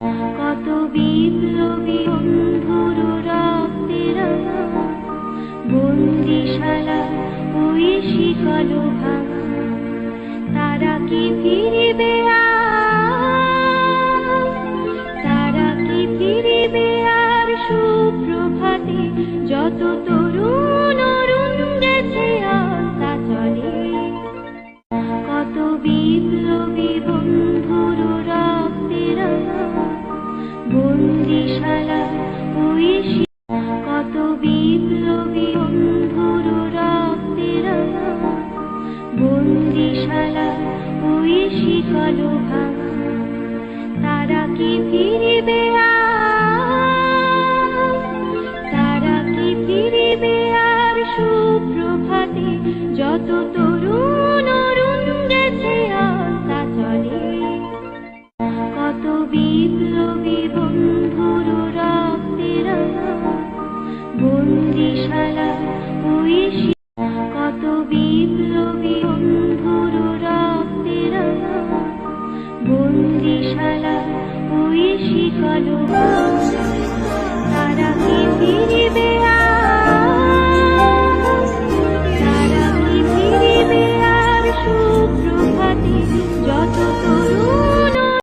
কত বিপ্লবী বন্ধুর রক্তের বন্দিশালা ওই শিকল ভাঙা, তারা কি ফিরিবে তারা কি ফিরিবে আর সুপ্রভাতে? যত তরুণ অরুণ গেছে আস্তা চলে, কত বিপ্লবী বন্ধুর রক্তের বন্দিশালা ওই কত বিপ্লবী বন্ধুর রক্তের বন্দিশালা ওই শিকল ভাঙা, তারা কি ফিরিবে তারা কি ফিরিবে আর সুপ্রভাতে? যত তরুণ অরুণ গেছে আস্তা চলে, কত বিপ্লবী বন্ধুর রক্তের বন্দিশালা ওই কত বিপ্লবী বন্ধুর রক্তের বন্দিশালা ওই শিকল, তারা কি ফিরে